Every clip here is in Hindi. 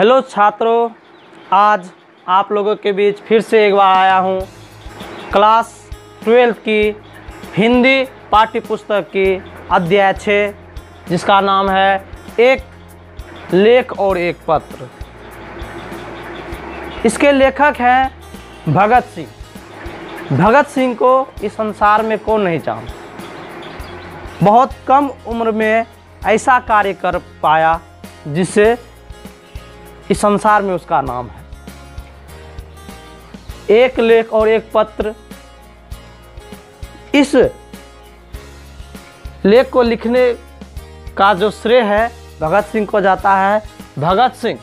हेलो छात्रों, आज आप लोगों के बीच फिर से एक बार आया हूँ क्लास 12 की हिंदी पाठ्य पुस्तक की अध्याय 6 जिसका नाम है एक लेख और एक पत्र। इसके लेखक हैं भगत सिंह। भगत सिंह को इस संसार में कौन नहीं जानता। बहुत कम उम्र में ऐसा कार्य कर पाया जिससे इस संसार में उसका नाम है। एक लेख और एक पत्र, इस लेख को लिखने का जो श्रेय है भगत सिंह को जाता है। भगत सिंह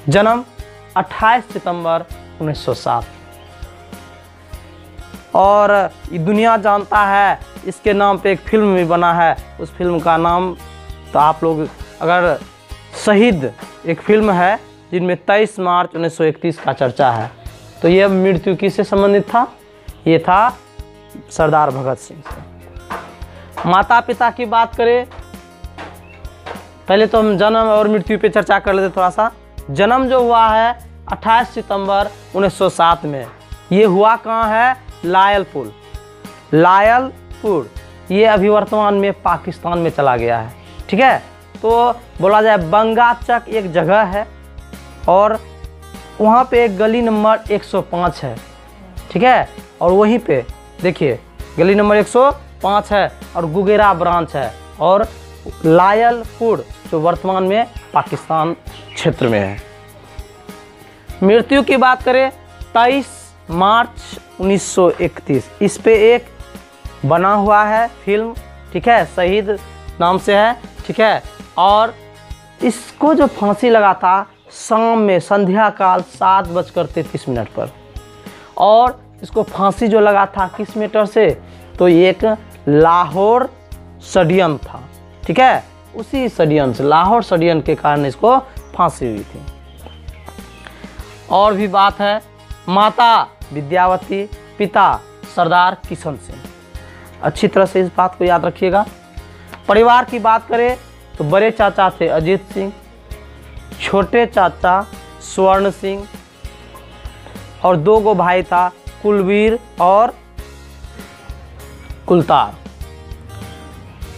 जन्म 28 सितंबर 1907 और दुनिया जानता है। इसके नाम पे एक फिल्म भी बना है। उस फिल्म का नाम तो आप लोग अगर शहीद एक फिल्म है जिनमें 23 मार्च 1931 का चर्चा है। तो ये मृत्यु किससे संबंधित था? ये था सरदार भगत सिंह से। माता पिता की बात करें, पहले तो हम जन्म और मृत्यु पे चर्चा कर लेते थोड़ा सा। जन्म जो हुआ है 28 सितंबर 1907 में, ये हुआ कहाँ है? लायलपुर। लायलपुर ये अभी वर्तमान में पाकिस्तान में चला गया है। ठीक है, तो बोला जाए बंगाचक एक जगह है और वहाँ पे एक गली नंबर 105 है। ठीक है, और वहीं पे देखिए गली नंबर 105 है और गुगेरा ब्रांच है और लायलपुर जो वर्तमान में पाकिस्तान क्षेत्र में है। मृत्यु की बात करें 23 मार्च 1931। इस पे एक बना हुआ है फिल्म। ठीक है, शहीद नाम से है। ठीक है, और इसको जो फांसी लगा था शाम में संध्या काल 7:33 पर, और इसको फांसी जो लगा था किस मैटर से? तो एक लाहौर षड्यंत्र था। ठीक है, उसी षड्यंत्र से, लाहौर षड्यंत्र के कारण इसको फांसी हुई थी। और भी बात है, माता विद्यावती, पिता सरदार किशन सिंह। अच्छी तरह से इस बात को याद रखिएगा। परिवार की बात करें तो बड़े चाचा थे अजीत सिंह, छोटे चाचा स्वर्ण सिंह और 2 गो भाई था कुलवीर और कुलतार।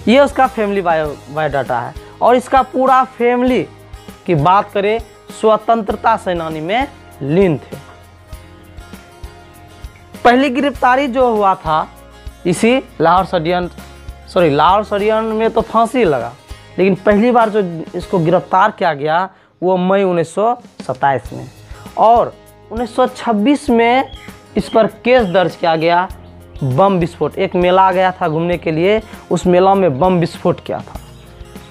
ये उसका फैमिली बायोडाटा है। और इसका पूरा फैमिली की बात करें स्वतंत्रता सेनानी में लीन थे। पहली गिरफ्तारी जो हुआ था इसी लाहौर षड्यंत्र में तो फांसी लगा, लेकिन पहली बार जो इसको गिरफ्तार किया गया वो मई 1927 में, और 1926 में इस पर केस दर्ज किया गया बम विस्फोट। एक मेला गया था घूमने के लिए, उस मेला में बम विस्फोट किया था।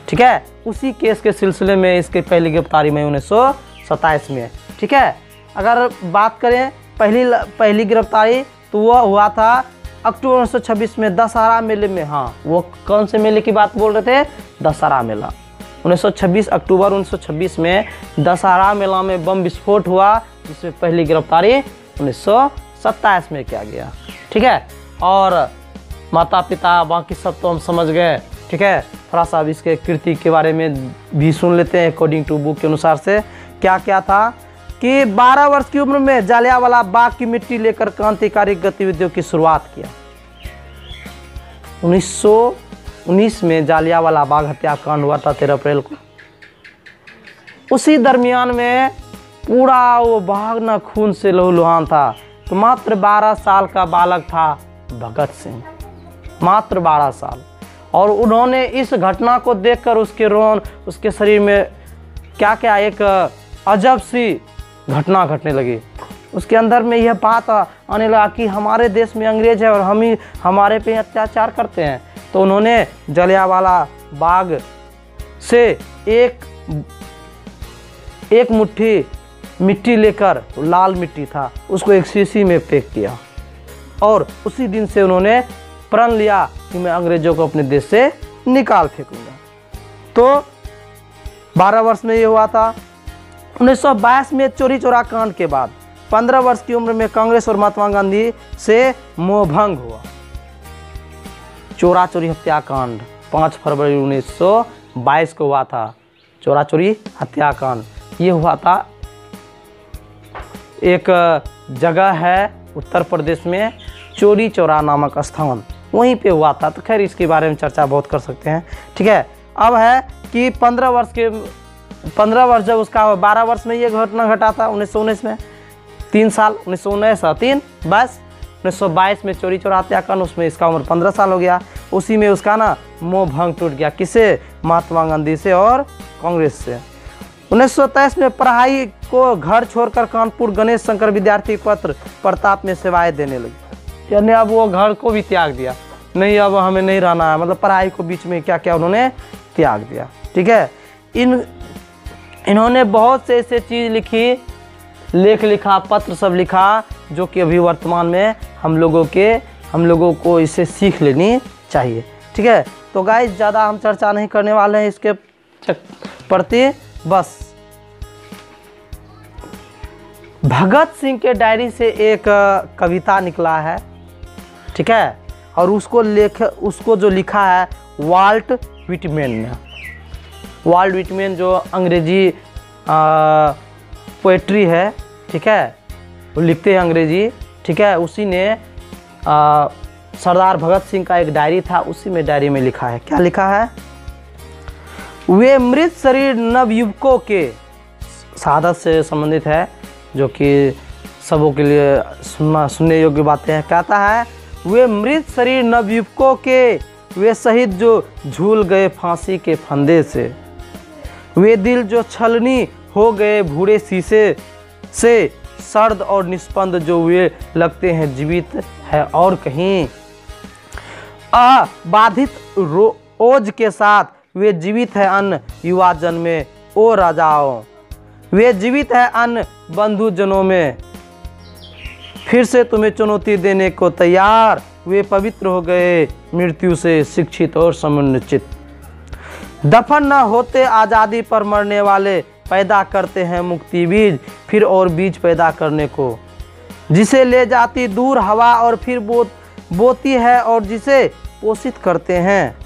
ठीक है, उसी केस के सिलसिले में इसकी पहली गिरफ्तारी मई 1927 में। ठीक है, अगर बात करें पहली गिरफ्तारी तो वह हुआ था अक्टूबर 1926 में दशहरा मेले में। हाँ, वो कौन से मेले की बात बोल रहे थे? दशहरा मेला। 1926 अक्टूबर 1926 में दशहरा मेला में बम विस्फोट हुआ, जिसमें पहली गिरफ्तारी 1927 में किया गया। ठीक है, और माता पिता बाकी सब तो हम समझ गए। ठीक है, थोड़ा सा अब इसके कृति के बारे में भी सुन लेते हैं। अकॉर्डिंग टू बुक के अनुसार से क्या क्या था कि 12 वर्ष की उम्र में जालियांवाला बाग की मिट्टी लेकर क्रांतिकारी गतिविधियों की शुरुआत किया। 1919 में जालियांवाला बाग हत्याकांड हुआ था 13 अप्रैल को। उसी दरमियान में पूरा वो बाग ना खून से लहूलुहान था। तो मात्र 12 साल का बालक था भगत सिंह, मात्र 12 साल। और उन्होंने इस घटना को देखकर उसके शरीर में क्या क्या एक अजब सी घटना घटने लगी। उसके अंदर में यह बात आने लगा कि हमारे देश में अंग्रेज है और हम ही हमारे पे अत्याचार करते हैं। तो उन्होंने जालियांवाला बाग से एक मुट्ठी मिट्टी लेकर, लाल मिट्टी था, उसको एक शीशी में पैक किया और उसी दिन से उन्होंने प्रण लिया कि मैं अंग्रेजों को अपने देश से निकाल फेंकूंगा। तो 12 वर्ष में ये हुआ था। 1922 में चोरी चोरा कांड के बाद 15 वर्ष की उम्र में कांग्रेस और महात्मा गांधी से मोहभंग हुआ। चोरा चोरी हत्याकांड 5 फरवरी 1922 को हुआ था। चोरा चोरी हत्याकांड ये हुआ था, एक जगह है उत्तर प्रदेश में, चौरी चौरा नामक स्थान, वहीं पे हुआ था। तो खैर इसके बारे में चर्चा बहुत कर सकते हैं, ठीक है। अब है कि 15 वर्ष जब उसका 12 वर्ष में ये घटना घटा था 1919 में, 3 साल 1919 और 3 बस 1922 में चौरी चौरा हत्याकांड, उसमें इसका उम्र 15 साल हो गया। उसी में उसका ना मोह भंग टूट गया, किससे? महात्मा गांधी से और कांग्रेस से। 1923 में पढ़ाई को घर छोड़कर कानपुर गणेश शंकर विद्यार्थी पत्र प्रताप में सेवाएं देने लगे, यानी अब वो घर को भी त्याग दिया, नहीं अब हमें नहीं रहना है, मतलब पढ़ाई को बीच में क्या क्या उन्होंने त्याग दिया, ठीक है। इन्होंने बहुत से ऐसे चीज़ लिखी, लेख लिखा, पत्र सब लिखा, जो कि अभी वर्तमान में हम लोगों को इसे सीख लेनी चाहिए, ठीक है। तो गाइस ज़्यादा हम चर्चा नहीं करने वाले हैं इसके प्रति, बस भगत सिंह के डायरी से एक कविता निकला है, ठीक है, और उसको जो लिखा है वाल्ट विटमैन ने। वाल्ट विटमैन जो अंग्रेजी पोएट्री है, ठीक है, वो लिखते हैं अंग्रेजी, ठीक है। उसी ने सरदार भगत सिंह का एक डायरी था, उसी में डायरी में लिखा है, क्या लिखा है? वे मृत शरीर नवयुवकों के, शहादत से संबंधित है, जो कि सबों के लिए सुनने योग्य बातें हैं। कहता है, वे मृत शरीर नवयुवकों के, वे शहीद जो झूल गए फांसी के फंदे से, वे दिल जो छलनी हो गए भूरे शीशे से, सर्द और निष्पंद जो वे लगते हैं जीवित है और कहीं, अबाधित ओज के साथ वे जीवित है अन्य युवा जन में ओ राजाओं, वे जीवित है अन्य बंधुजनों में, फिर से तुम्हें चुनौती देने को तैयार, वे पवित्र हो गए मृत्यु से शिक्षित और समुन्नचित, दफन न होते आज़ादी पर मरने वाले, पैदा करते हैं मुक्ति बीज, फिर और बीज पैदा करने को, जिसे ले जाती दूर हवा और फिर बोती है, और जिसे पोषित करते हैं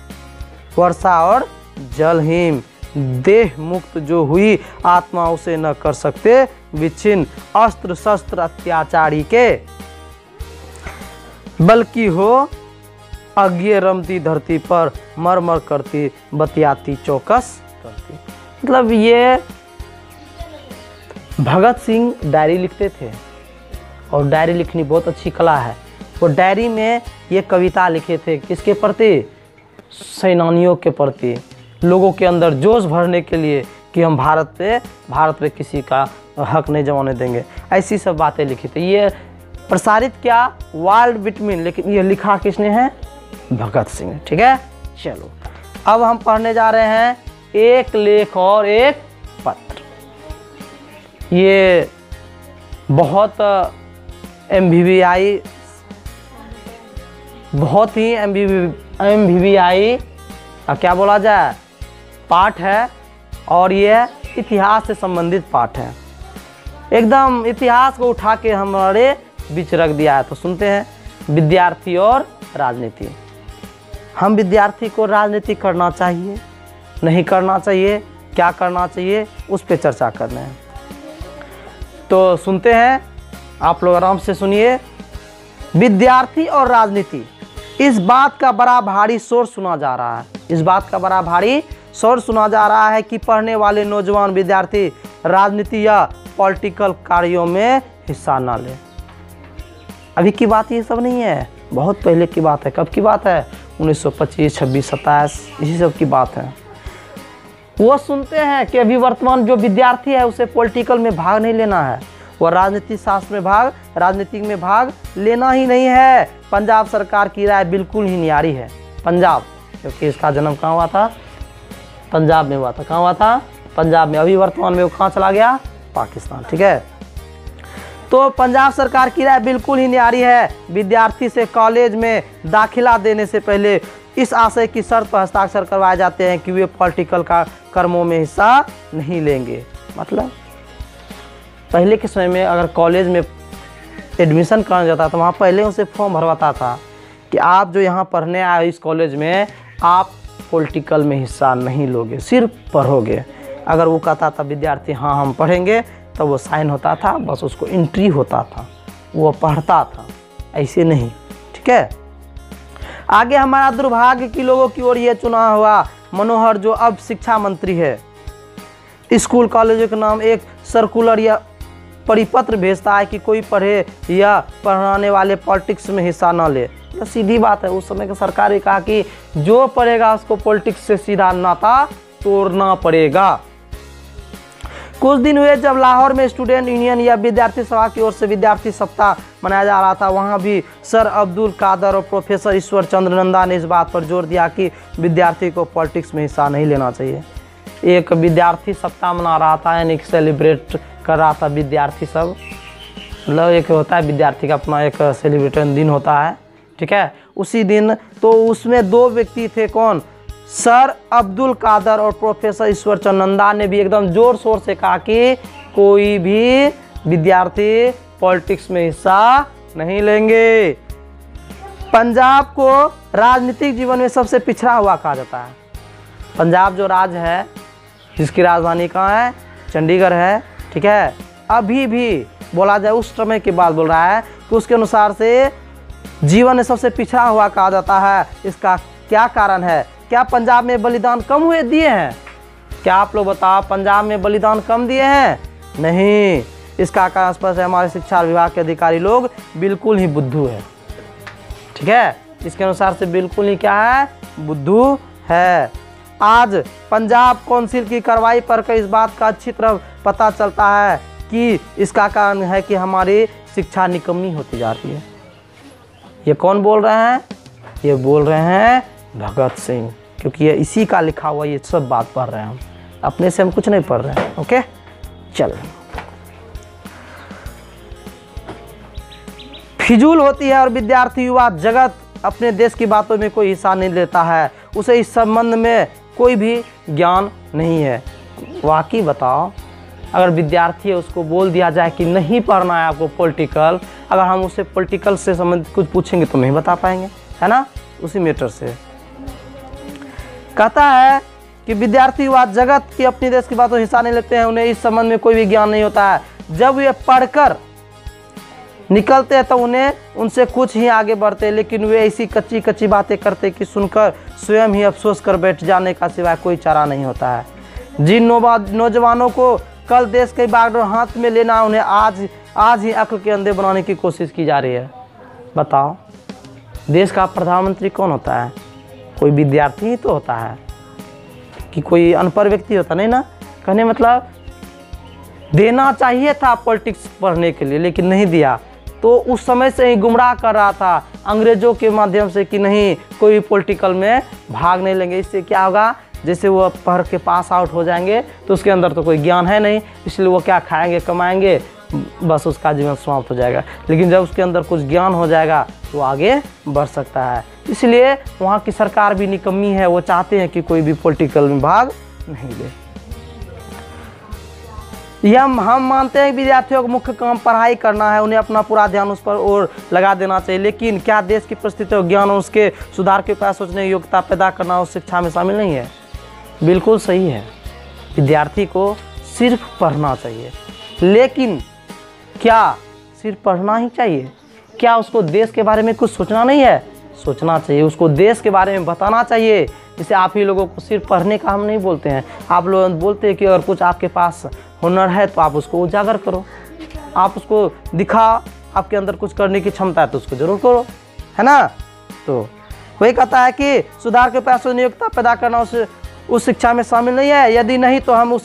वर्षा और जल हिम, देह मुक्त जो हुई आत्मा उसे न कर सकते विच्छिन्न अस्त्र शस्त्र अत्याचारी के, बल्कि हो अज्ञे रमती धरती पर मर मर करती बतियाती चौकस करती। मतलब ये भगत सिंह डायरी लिखते थे, और डायरी लिखनी बहुत अच्छी कला है। वो डायरी में ये कविता लिखे थे किसके प्रति? सेनानियों के प्रति, लोगों के अंदर जोश भरने के लिए कि हम भारत पे किसी का हक नहीं जमाने देंगे, ऐसी सब बातें लिखी थी। ये प्रसारित क्या? वाल्ट विटमैन, लेकिन ये लिखा किसने है? भगत सिंह, ठीक है। चलो अब हम पढ़ने जा रहे हैं एक लेख और एक पत्र। ये बहुत ही MBBI क्या बोला जाए पाठ है, और ये इतिहास से संबंधित पाठ है, एकदम इतिहास को उठा के हमारे बीच रख दिया है। तो सुनते हैं, विद्यार्थी और राजनीति। हम विद्यार्थी को राजनीति करना चाहिए, नहीं करना चाहिए, क्या करना चाहिए, उस पर चर्चा करना है। तो सुनते हैं, आप लोग आराम से सुनिए। विद्यार्थी और राजनीति, इस बात का बड़ा भारी शोर सुना जा रहा है, इस बात का बड़ा भारी शोर सुना जा रहा है कि पढ़ने वाले नौजवान विद्यार्थी राजनीति या पॉलिटिकल कार्यों में हिस्सा ना लें। अभी की बात ये सब नहीं है, बहुत पहले की बात है। कब की बात है? 1925, 26, 27, इसी सब की बात है। वो सुनते हैं कि अभी वर्तमान जो विद्यार्थी है उसे पॉलिटिकल में भाग नहीं लेना है, वो राजनीति शास्त्र में राजनीतिक में भाग लेना ही नहीं है। पंजाब सरकार की राय बिल्कुल ही न्यारी है। पंजाब, क्योंकि इसका जन्म कहाँ हुआ था? पंजाब में हुआ था। कहाँ हुआ था? पंजाब में। अभी वर्तमान में वो कहाँ चला गया? पाकिस्तान, ठीक है। तो पंजाब सरकार की राय बिल्कुल ही न्यारी है। विद्यार्थी से कॉलेज में दाखिला देने से पहले इस आशय की शर्त पर हस्ताक्षर करवाए जाते हैं कि वे पॉलिटिकल कर्मों में हिस्सा नहीं लेंगे। मतलब पहले के समय में अगर कॉलेज में एडमिशन कराया जाता तो वहाँ पहले उसे फॉर्म भरवाता था कि आप जो यहाँ पढ़ने आए इस कॉलेज में, आप पॉलिटिकल में हिस्सा नहीं लोगे, सिर्फ पढ़ोगे। अगर वो कहता था विद्यार्थी हाँ हम पढ़ेंगे, तो वो साइन होता था, बस उसको एंट्री होता था, वो पढ़ता था, ऐसे नहीं। ठीक है, आगे हमारा दुर्भाग्य की लोगों की ओर ये चुना हुआ मनोहर, जो अब शिक्षा मंत्री है, स्कूल कॉलेजों के नाम एक सर्कुलर या परिपत्र भेजता है कि कोई पढ़े या पढ़ाने वाले पॉलिटिक्स में हिस्सा न ले। तो सीधी बात है, उस समय की सरकार ने कहा कि जो पढ़ेगा उसको पॉलिटिक्स से सीधा नाता तोड़ना पड़ेगा। कुछ दिन हुए जब लाहौर में स्टूडेंट यूनियन या विद्यार्थी सभा की ओर से विद्यार्थी सप्ताह मनाया जा रहा था। वहां भी सर अब्दुल कादर और प्रोफेसर ईश्वर चंद्र नंदा ने इस बात पर जोर दिया कि विद्यार्थी को पॉलिटिक्स में हिस्सा नहीं लेना चाहिए। एक विद्यार्थी सप्ताह मना रहा था, यानी कि सेलिब्रेट कर रहा था विद्यार्थी सब, मतलब एक होता है विद्यार्थी का अपना एक सेलिब्रेशन दिन होता है। ठीक है, उसी दिन तो उसमें दो व्यक्ति थे, कौन, सर अब्दुल कादर और प्रोफेसर ईश्वर चंद्र नंदा ने भी एकदम जोर शोर से कहा कि कोई भी विद्यार्थी पॉलिटिक्स में हिस्सा नहीं लेंगे। पंजाब को राजनीतिक जीवन में सबसे पिछड़ा हुआ कहा जाता है। पंजाब जो राज्य है, जिसकी राजधानी कहाँ है, चंडीगढ़ है। ठीक है, अभी भी बोला जाए उस समय की बात बोल रहा है कि उसके अनुसार से जीवन में सबसे पिछड़ा हुआ कहा जाता है। इसका क्या कारण है? क्या पंजाब में बलिदान कम हुए दिए हैं? क्या आप लोग बताओ, पंजाब में बलिदान कम दिए हैं? नहीं। इसका कारण स्पष्ट है, हमारे शिक्षा विभाग के अधिकारी लोग बिल्कुल ही बुद्धू है। ठीक है, इसके अनुसार से बिल्कुल ही क्या है, बुद्धू है। आज पंजाब काउंसिल की कार्रवाई पर इस बात का अच्छी तरह पता चलता है कि इसका कारण है कि हमारी शिक्षा निकम्मी होती जा रही है। ये कौन बोल रहे हैं? ये बोल रहे हैं भगत सिंह, क्योंकि ये इसी का लिखा हुआ ये सब बात पढ़ रहे हैं हम, अपने से हम कुछ नहीं पढ़ रहे हैं। ओके, चल। फिजूल होती है और विद्यार्थी युवा जगत अपने देश की बातों में कोई हिस्सा नहीं लेता है, उसे इस संबंध में कोई भी ज्ञान नहीं है। वाकई बताओ, अगर विद्यार्थी है उसको बोल दिया जाए कि नहीं पढ़ना है आपको पॉलिटिकल, अगर हम उससे पॉलिटिकल से संबंधित कुछ पूछेंगे तो नहीं बता पाएंगे, है ना। उसी मैटर से कहता है कि विद्यार्थी युवा जगत की अपने देश की बातों में हिस्सा नहीं लेते हैं, उन्हें इस संबंध में कोई भी ज्ञान नहीं होता है। जब वे पढ़कर निकलते हैं तो उन्हें उनसे कुछ ही आगे बढ़ते, लेकिन वे ऐसी कच्ची कच्ची बातें करते कि सुनकर स्वयं ही अफसोस कर बैठ जाने का सिवाय कोई चारा नहीं होता है। जिन नौजवानों को कल देश के बागडोर हाथ में लेना, उन्हें आज ही अक्ल के अंधे बनाने की कोशिश की जा रही है। बताओ, देश का प्रधानमंत्री कौन होता है? कोई विद्यार्थी ही तो होता है, कि कोई अनपढ़ व्यक्ति होता नहीं ना। कहने मतलब देना चाहिए था पॉलिटिक्स पढ़ने के लिए, लेकिन नहीं दिया, तो उस समय से ही गुमराह कर रहा था अंग्रेजों के माध्यम से कि नहीं, कोई पॉलिटिकल में भाग नहीं लेंगे। इससे क्या होगा, जैसे वो पढ़ के पास आउट हो जाएंगे तो उसके अंदर तो कोई ज्ञान है नहीं, इसलिए वो क्या खाएंगे, कमाएंगे, बस उसका जीवन समाप्त हो जाएगा। लेकिन जब उसके अंदर कुछ ज्ञान हो जाएगा तो आगे बढ़ सकता है। इसलिए वहाँ की सरकार भी निकम्मी है, वो चाहते हैं कि कोई भी पॉलिटिकल में भाग नहीं ले। यह हम मानते हैं कि विद्यार्थियों का मुख्य काम पढ़ाई करना है, उन्हें अपना पूरा ध्यान उस पर और लगा देना चाहिए। लेकिन क्या देश की परिस्थिति और ज्ञान और उसके सुधार के उपाय सोचने की योग्यता पैदा करना उस शिक्षा में शामिल नहीं है? बिल्कुल सही है, विद्यार्थी को सिर्फ पढ़ना चाहिए। लेकिन क्या सिर्फ पढ़ना ही चाहिए? क्या उसको देश के बारे में कुछ सोचना नहीं है? सोचना चाहिए, उसको देश के बारे में बताना चाहिए। जैसे आप ही लोगों को सिर्फ पढ़ने का हम नहीं बोलते हैं, आप लोग बोलते हैं कि अगर कुछ आपके पास हुनर है तो आप उसको उजागर करो, आप उसको दिखाओ, आपके अंदर कुछ करने की क्षमता है तो उसको जरूर करो, है ना। तो वही कहता है कि सुधार के प्रयासों नियोक्ता पैदा करना उस शिक्षा में शामिल नहीं है। यदि नहीं तो हम उस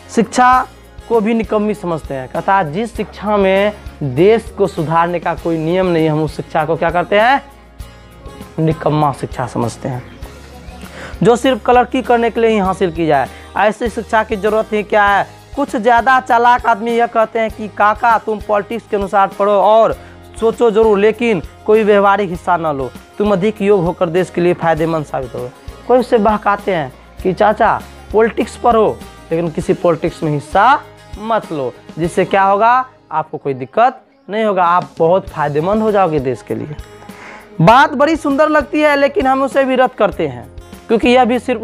शिक्षा को भी निकम्मी समझते हैं। कहता है जिस शिक्षा में देश को सुधारने का कोई नियम नहीं, हम उस शिक्षा को क्या करते हैं, निकम्मा शिक्षा समझते हैं, जो सिर्फ क्लर्की करने के लिए ही हासिल की जाए। ऐसी शिक्षा की जरूरत ही क्या है। कुछ ज़्यादा चालाक आदमी यह कहते हैं कि काका तुम पॉलिटिक्स के अनुसार पढ़ो और सोचो जरूर, लेकिन कोई व्यवहारिक हिस्सा न लो, तुम अधिक योग्य होकर देश के लिए फायदेमंद साबित हो। कोई उससे बहकाते हैं कि चाचा पॉलिटिक्स पढ़ो, लेकिन किसी पॉलिटिक्स में हिस्सा मत लो, जिससे क्या होगा, आपको कोई दिक्कत नहीं होगा, आप बहुत फायदेमंद हो जाओगे देश के लिए। बात बड़ी सुंदर लगती है, लेकिन हम उसे भी रद्द करते हैं, क्योंकि यह भी सिर्फ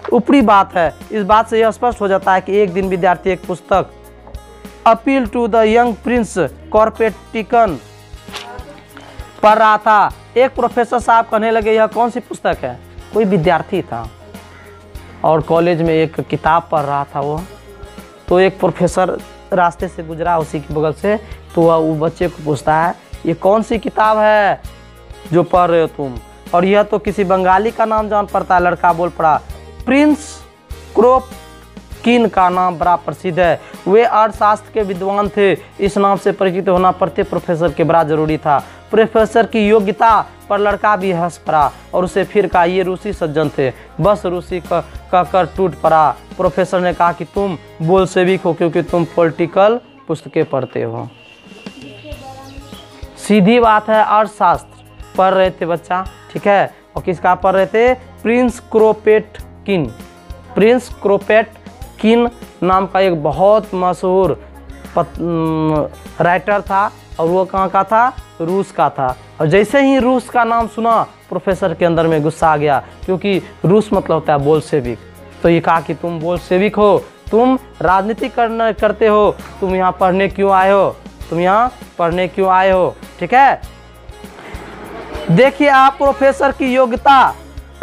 ऊपरी बात है। इस बात से यह स्पष्ट हो जाता है कि एक दिन विद्यार्थी एक पुस्तक appeal to the young prince Kropotkin पढ़ रहा था। एक प्रोफेसर साहब कहने लगे यह कौन सी पुस्तक है। कोई विद्यार्थी था और कॉलेज में एक किताब पढ़ रहा था वो, तो एक प्रोफेसर रास्ते से गुजरा उसी के बगल से, तो वह वो बच्चे को पूछता है ये कौन सी किताब है जो पढ़ रहे हो तुम। और यह तो किसी बंगाली का नाम जान पड़ता है। लड़का बोल पड़ा प्रिंस क्रोपकिन का नाम बड़ा प्रसिद्ध है, वे अर्थशास्त्र के विद्वान थे। इस नाम से परिचित होना प्रत्येक प्रोफेसर के बड़ा जरूरी था। प्रोफेसर की योग्यता पर लड़का भी हंस पड़ा और उसे फिर कहा ये रूसी सज्जन थे। बस रूसी कहकर टूट पड़ा। प्रोफेसर ने कहा कि तुम बोल्शेविक हो क्योंकि तुम पॉलिटिकल पुस्तकें पढ़ते हो। सीधी बात है, अर्थशास्त्र पढ़ रहे थे बच्चा, ठीक है, और किसका पढ़ रहे थे, प्रिंस क्रोपेटकिन। प्रिंस क्रोपेटकिन नाम का एक बहुत मशहूर राइटर था और वो कहाँ का था, रूस का था। और जैसे ही रूस का नाम सुना प्रोफेसर के अंदर में गुस्सा आ गया, क्योंकि रूस मतलब होता है बोल्शेविक। तो ये कहा कि तुम बोल्शेविक हो, तुम राजनीति करते हो, तुम यहाँ पढ़ने क्यों आए हो, तुम यहाँ पढ़ने क्यों आए हो, ठीक है। देखिए आप प्रोफेसर की योग्यता।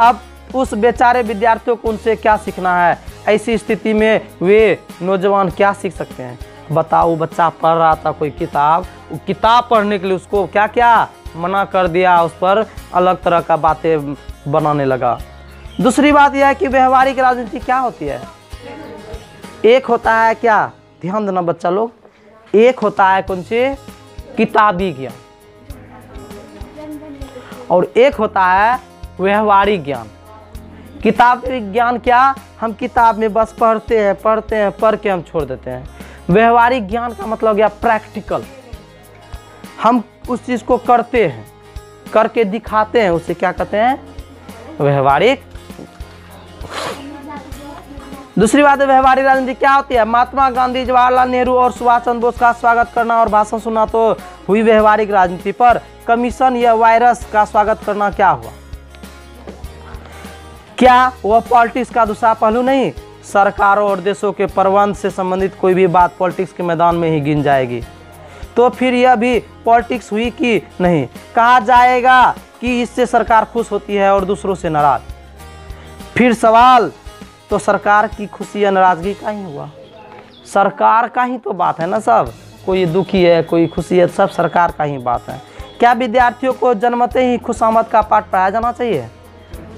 अब उस बेचारे विद्यार्थियों को उनसे क्या सीखना है। ऐसी स्थिति में वे नौजवान क्या सीख सकते हैं बताओ। बच्चा पढ़ रहा था कोई किताब, वो किताब पढ़ने के लिए उसको क्या क्या मना कर दिया, उस पर अलग तरह का बातें बनाने लगा। दूसरी बात यह है कि व्यवहारिक राजनीति क्या होती है। एक होता है क्या, ध्यान देना बच्चा लोग, एक होता है कौन सी, किताबी ज्ञान, और एक होता है व्यवहारिक ज्ञान। किताबी ज्ञान क्या, हम किताब में बस पढ़ते हैं पढ़ के हम छोड़ देते हैं। व्यवहारिक ज्ञान का मतलब गया प्रैक्टिकल, हम उस चीज़ को करते हैं, करके दिखाते हैं, उसे क्या कहते हैं, व्यवहारिक। दूसरी बात है व्यवहारिक राजनीति क्या होती है। महात्मा गांधी, जवाहरलाल नेहरू और सुभाष चंद्र बोस का स्वागत करना और भाषण सुनना तो हुई व्यवहारिक राजनीति, पर कमीशन या वायरस का स्वागत करना क्या हुआ। क्या वह पॉलिटिक्स का दूसरा पहलू नहीं। सरकारों और देशों के प्रबंध से संबंधित कोई भी बात पॉलिटिक्स के मैदान में ही गिन जाएगी। तो फिर यह भी पॉलिटिक्स हुई कि नहीं। कहा जाएगा कि इससे सरकार खुश होती है और दूसरों से नाराज। फिर सवाल, तो सरकार की खुशी या नाराजगी का ही हुआ। सरकार का ही तो बात है ना सब, कोई दुखी है कोई खुशी है, सब सरकार का ही बात है। क्या विद्यार्थियों को जन्मते ही खुशामद का पाठ पढ़ाया जाना चाहिए।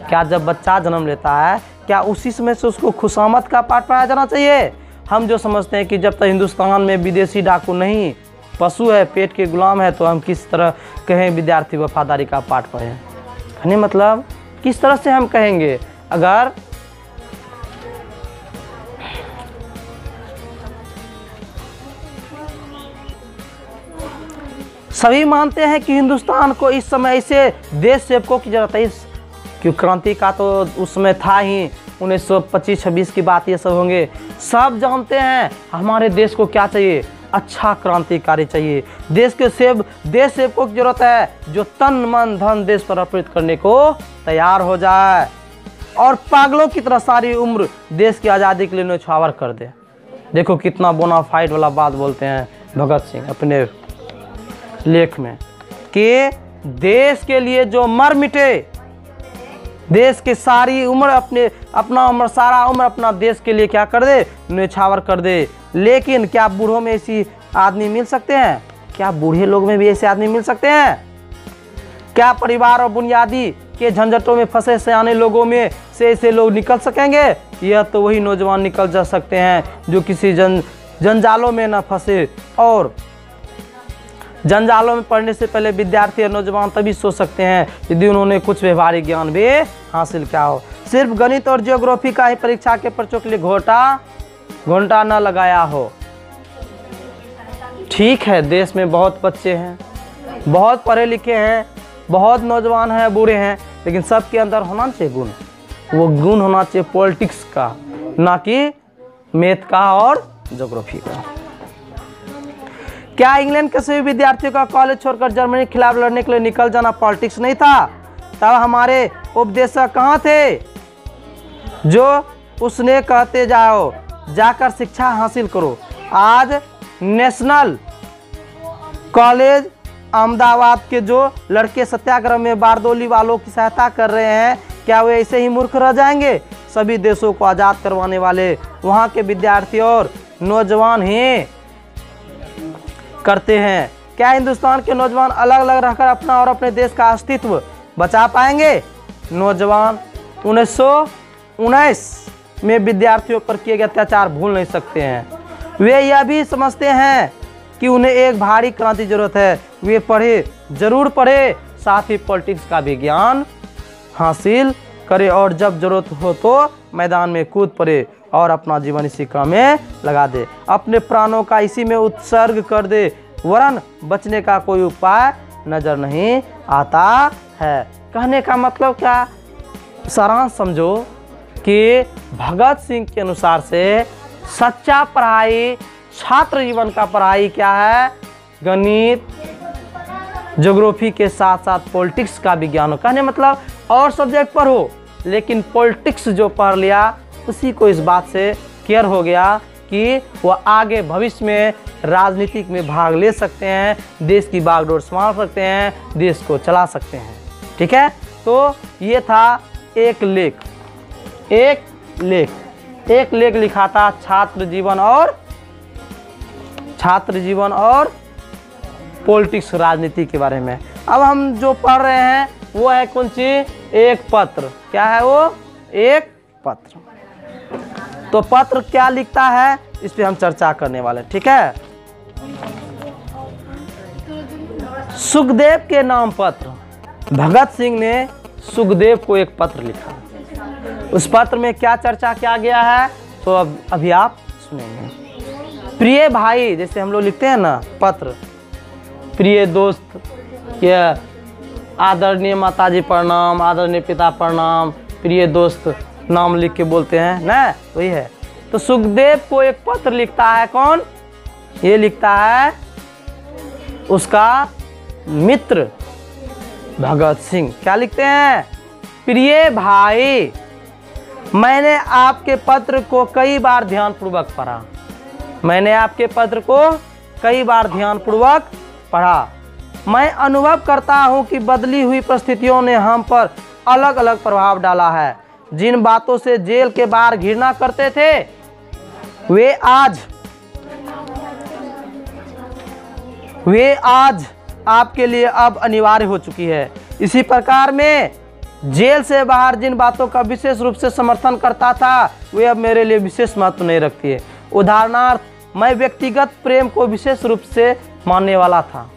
क्या जब बच्चा जन्म लेता है क्या उसी समय से उसको खुशामद का पाठ पढ़ाया जाना चाहिए। हम जो समझते हैं कि जब तक हिंदुस्तान में विदेशी डाकू नहीं, पशु है, पेट के गुलाम है, तो हम किस तरह कहें विद्यार्थी वफादारी का पाठ पढ़ें। यानी मतलब किस तरह से हम कहेंगे। अगर सभी मानते हैं कि हिंदुस्तान को इस समय ऐसे देश सेवकों की जरूरत है, इस क्यों क्रांति का तो उस समय था ही, 1925-26 की बात ये सब होंगे। सब जानते हैं हमारे देश को क्या चाहिए, अच्छा क्रांतिकारी चाहिए। देश सेवकों की जरूरत है जो तन मन धन देश पर अर्पित करने को तैयार हो जाए और पागलों की तरह सारी उम्र देश की आज़ादी के लिए न्यौछावर कर दे। देखो कितना बोनाफाइड वाला बात बोलते हैं भगत सिंह अपने लेख में कि देश के लिए जो मर मिटे, देश के सारी उम्र सारा उम्र अपना देश के लिए क्या कर दे, न्यौछावर कर दे। लेकिन क्या बूढ़ों में ऐसी आदमी मिल सकते हैं। क्या बूढ़े लोग में भी ऐसे आदमी मिल सकते हैं। क्या परिवार और बुनियादी के झंझटों में फंसे सयाने लोगों में से ऐसे लोग निकल सकेंगे। यह तो वही नौजवान निकल जा सकते हैं जो किसी जंजालों में न फंसे। और जंजालों में पढ़ने से पहले विद्यार्थी और नौजवान तभी सोच सकते हैं यदि उन्होंने कुछ व्यवहारिक ज्ञान भी हासिल किया हो। सिर्फ गणित और ज्योग्राफी का ही परीक्षा के पर्चों के लिए घंटा न लगाया हो। ठीक है, देश में बहुत बच्चे हैं, बहुत पढ़े लिखे हैं, बहुत नौजवान हैं, बूढ़े हैं, लेकिन सबके अंदर होना चाहिए गुण। वो गुण होना चाहिए पॉलिटिक्स का, ना कि मैथ का और ज्योग्राफी का। क्या इंग्लैंड के सभी विद्यार्थियों का कॉलेज छोड़कर जर्मनी के खिलाफ लड़ने के लिए निकल जाना पॉलिटिक्स नहीं था। तब हमारे उपदेशक कहाँ थे जो उसने कहते जाओ, जाकर शिक्षा हासिल करो। आज नेशनल कॉलेज अहमदाबाद के जो लड़के सत्याग्रह में बारदोली वालों की सहायता कर रहे हैं, क्या वे ऐसे ही मूर्ख रह जाएंगे? सभी देशों को आज़ाद करवाने वाले वहाँ के विद्यार्थी और नौजवान ही करते हैं। क्या हिंदुस्तान के नौजवान अलग अलग रहकर अपना और अपने देश का अस्तित्व बचा पाएंगे? नौजवान 1919 में विद्यार्थियों पर किए गए अत्याचार भूल नहीं सकते हैं। वे यह भी समझते हैं कि उन्हें एक भारी क्रांति जरूरत है। वे पढ़े, जरूर पढ़े, साथ ही पॉलिटिक्स का भी ज्ञान हासिल करे और जब जरूरत हो तो मैदान में कूद पड़े और अपना जीवन इसी काम में लगा दे, अपने प्राणों का इसी में उत्सर्ग कर दे, वरन बचने का कोई उपाय नजर नहीं आता है। कहने का मतलब क्या, सारांश समझो कि भगत सिंह के अनुसार से सच्चा पढ़ाई, छात्र जीवन का पढ़ाई क्या है? गणित, ज्योग्राफी के साथ साथ पॉलिटिक्स का विज्ञान। कहने मतलब और सब्जेक्ट पढ़ो, लेकिन पॉलिटिक्स जो पढ़ लिया उसी को इस बात से केयर हो गया कि वह आगे भविष्य में राजनीतिक में भाग ले सकते हैं, देश की बागडोर संभाल सकते हैं, देश को चला सकते हैं। ठीक है, तो ये था एक लेख लिखा था छात्र जीवन और पॉलिटिक्स, राजनीति के बारे में। अब हम जो पढ़ रहे हैं वो है कौन सी? एक पत्र। क्या है वो? एक पत्र। तो पत्र क्या लिखता है, इस पे हम चर्चा करने वाले। ठीक है, सुखदेव के नाम पत्र। भगत सिंह ने सुखदेव को एक पत्र लिखा। उस पत्र में क्या चर्चा किया गया है तो अब अभी आप सुनेंगे। प्रिय भाई, जैसे हम लोग लिखते हैं ना पत्र, प्रिय दोस्त, या आदरणीय माताजी प्रणाम, आदरणीय पिता प्रणाम, प्रिय दोस्त नाम लिख के बोलते हैं ना, वही है। तो सुखदेव को एक पत्र लिखता है कौन? ये लिखता है उसका मित्र भगत सिंह। क्या लिखते हैं? प्रिय भाई, मैंने आपके पत्र को कई बार ध्यानपूर्वक पढ़ा। मैंने आपके पत्र को कई बार ध्यानपूर्वक पढ़ा। मैं अनुभव करता हूं कि बदली हुई परिस्थितियों ने हम पर अलग अलग प्रभाव डाला है। जिन बातों से जेल के बाहर घृणा करते थे वे आज आपके लिए अब अनिवार्य हो चुकी है। इसी प्रकार में जेल से बाहर जिन बातों का विशेष रूप से समर्थन करता था वे अब मेरे लिए विशेष महत्व नहीं रखती है। उदाहरणार्थ, मैं व्यक्तिगत प्रेम को विशेष रूप से मानने वाला था।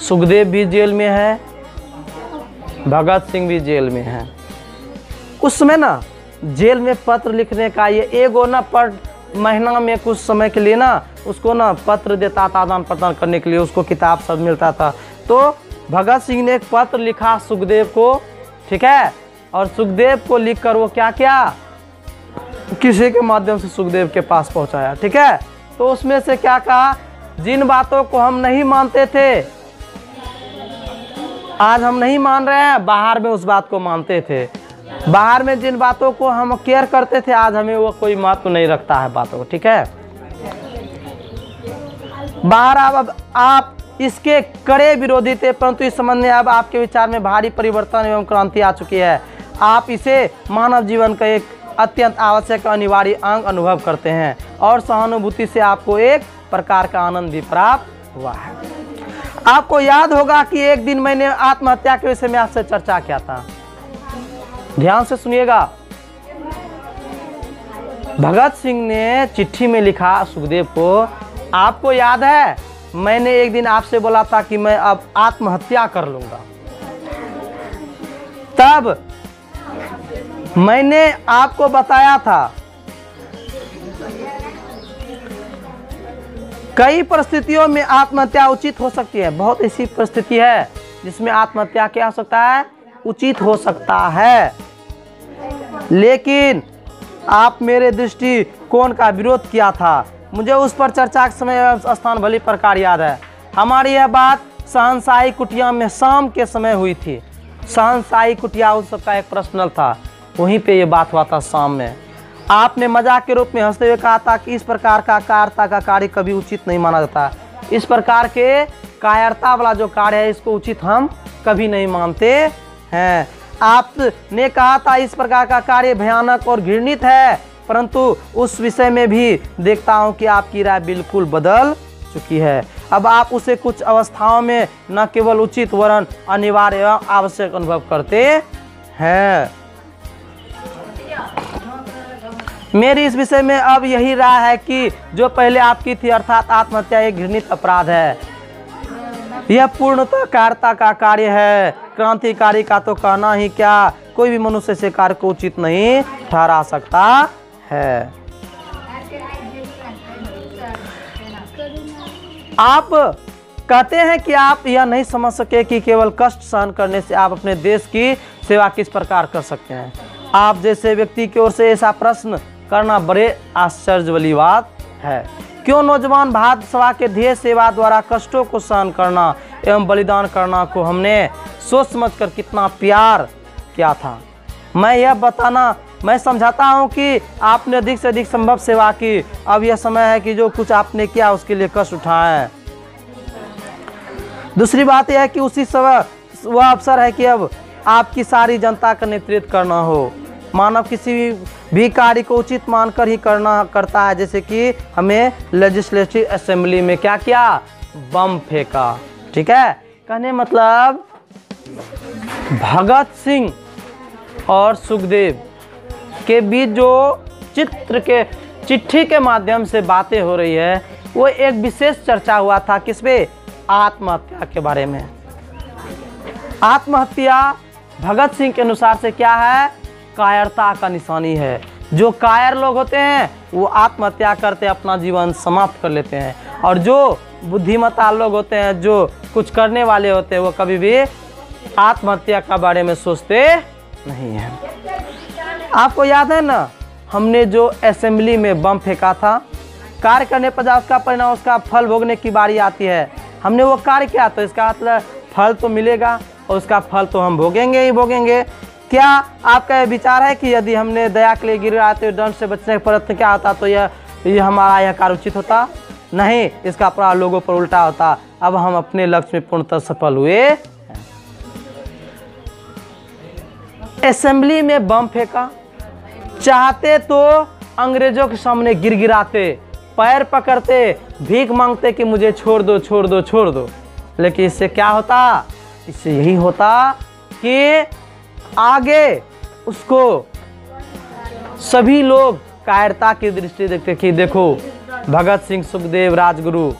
सुखदेव भी जेल में है, भगत सिंह भी जेल में है। उस समय ना जेल में पत्र लिखने का ये एगो ना पर महीना में कुछ समय के लिए ना उसको ना पत्र देता था आदान प्रदान करने के लिए, उसको किताब सब मिलता था। तो भगत सिंह ने एक पत्र लिखा सुखदेव को, ठीक है, और सुखदेव को लिखकर वो क्या किया, किसी के माध्यम से सुखदेव के पास पहुंचाया। ठीक है, तो उसमें से क्या कहा, जिन बातों को हम नहीं मानते थे आज हम नहीं मान रहे हैं, बाहर में उस बात को मानते थे। बाहर में जिन बातों को हम केयर करते थे आज हमें वो कोई महत्व नहीं रखता है बातों को। ठीक है, बाहर अब आप इसके कड़े विरोधी थे, परंतु इस संबंध में अब आपके विचार में भारी परिवर्तन एवं क्रांति आ चुकी है। आप इसे मानव जीवन का एक अत्यंत आवश्यक अनिवार्य अंग अनुभव करते हैं और सहानुभूति से आपको एक प्रकार का आनंद भी प्राप्त हुआ है। आपको याद होगा कि एक दिन मैंने आत्महत्या के विषय में आपसे चर्चा किया था। ध्यान से सुनिएगा। भगत सिंह ने चिट्ठी में लिखा सुखदेव को, आपको याद है मैंने एक दिन आपसे बोला था कि मैं अब आत्महत्या कर लूंगा। तब मैंने आपको बताया था कई परिस्थितियों में आत्महत्या उचित हो सकती है। बहुत ऐसी परिस्थिति है जिसमें आत्महत्या क्या हो सकता है, उचित हो सकता है, लेकिन आप मेरे दृष्टिकोण का विरोध किया था। मुझे उस पर चर्चा के समय स्थान भली प्रकार याद है। हमारी यह बात शहंशाही कुटिया में शाम के समय हुई थी। शहंशाही कुटिया उस सबका एक पर्सनल था। वहीं पे ये बात हुआ था शाम में। आपने मजाक के रूप में हंसते हुए कहा था कि इस प्रकार का कायरता का कार्य कभी उचित नहीं माना जाता। इस प्रकार के कायरता वाला जो कार्य है इसको उचित हम कभी नहीं मानते हैं। आपने कहा था इस प्रकार का कार्य भयानक और घृणित है, परंतु उस विषय में भी देखता हूं कि आपकी राय बिल्कुल बदल चुकी है। अब आप उसे कुछ अवस्थाओं में न केवल उचित वरन अनिवार्य एवं आवश्यक अनुभव करते हैं। मेरी इस विषय में अब यही राय है कि जो पहले आपकी थी अर्थात आत्महत्या एक घृणित अपराध है। यह पूर्णतः कायरता का कार्य है। क्रांतिकारी का तो कहना ही क्या, कोई भी मनुष्य से कार्य को उचित नहीं ठहरा सकता है। आप कहते हैं कि आप यह नहीं समझ सके कि केवल कष्ट सहन करने से आप अपने देश की सेवा किस प्रकार कर सकते हैं। आप जैसे व्यक्ति की ओर से ऐसा प्रश्न करना बड़े आश्चर्य वाली बात है। क्यों नौजवान भारत सेवा के ध्येय सेवा द्वारा कष्टों को सहन करना एवं बलिदान करना को हमने सोच समझकर कितना प्यार किया था। मैं समझाता हूं कि आपने अधिक से अधिक संभव सेवा की। अब यह समय है कि जो कुछ आपने किया उसके लिए कष्ट उठाएं। दूसरी बात यह है कि उसी समय वह अवसर है कि अब आपकी सारी जनता का नेतृत्व करना हो। मानव किसी भी कार्य को उचित मानकर ही करता है। जैसे कि हमें लेजिस्लेटिव असेंबली में क्या किया, बम फेंका। ठीक है, कहने मतलब भगत सिंह और सुखदेव के बीच जो चिट्ठी के माध्यम से बातें हो रही है, वो एक विशेष चर्चा हुआ था किस पे, आत्महत्या के बारे में। आत्महत्या भगत सिंह के अनुसार से क्या है, कायरता का निशानी है। जो कायर लोग होते हैं वो आत्महत्या करते अपना जीवन समाप्त कर लेते हैं, और जो बुद्धिमता लोग होते हैं, जो कुछ करने वाले होते हैं, वो कभी भी आत्महत्या का बारे में सोचते नहीं हैं। आपको याद है ना, हमने जो असेंबली में बम फेंका था, कार्य करने पर उसका परिणाम, उसका फल भोगने की बारी आती है। हमने वो कार्य किया तो इसका मतलब फल तो मिलेगा और उसका फल तो हम भोगेंगे ही भोगेंगे। क्या आपका यह विचार है कि यदि हमने दया के लिए गिराते दंड से बचने का प्रयत्न क्या होता तो यह हमारा यह कार्य उचित होता? नहीं, इसका प्रभाव लोगों पर उल्टा होता। अब हम अपने लक्ष्य में पूर्णतः सफल हुए। असेंबली में बम फेंका, चाहते तो अंग्रेजों के सामने गिड़गिड़ाते, पैर पकड़ते, भीख मांगते कि मुझे छोड़ दो छोड़ दो छोड़ दो। लेकिन इससे क्या होता? इससे यही होता कि आगे उसको सभी लोग कायरता की दृष्टि देखते कि देखो भगत सिंह, सुखदेव, राजगुरु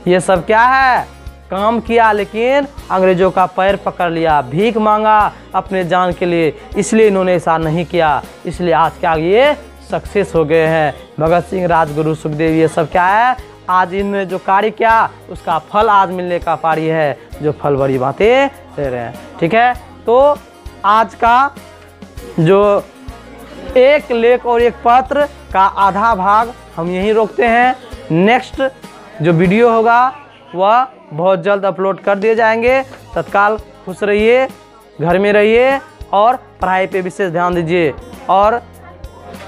ये सब क्या है, काम किया लेकिन अंग्रेजों का पैर पकड़ लिया, भीख मांगा अपने जान के लिए, इसलिए इन्होंने ऐसा नहीं किया, इसलिए आज क्या ये सक्सेस हो गए हैं। भगत सिंह, राजगुरु, सुखदेव ये सब क्या है, आज इन्होंने जो कार्य किया उसका फल आज मिलने का पारी है, जो फल भरी बातें दे रहे हैं। ठीक है, तो आज का जो एक लेख और एक पत्र का आधा भाग हम यहीं रोकते हैं। नेक्स्ट जो वीडियो होगा वह बहुत जल्द अपलोड कर दिए जाएंगे। तत्काल खुश रहिए, घर में रहिए और पढ़ाई पे विशेष ध्यान दीजिए। और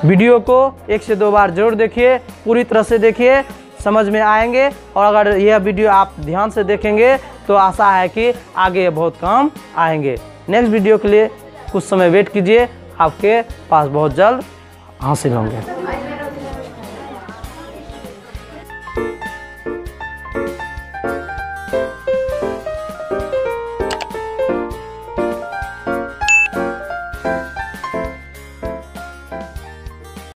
वीडियो को 1 से 2 बार जरूर देखिए, पूरी तरह से देखिए, समझ में आएंगे। और अगर यह वीडियो आप ध्यान से देखेंगे तो आशा है कि आगे बहुत काम आएंगे। नेक्स्ट वीडियो के लिए कुछ समय वेट कीजिए, आपके पास बहुत जल्द हासिल होंगे।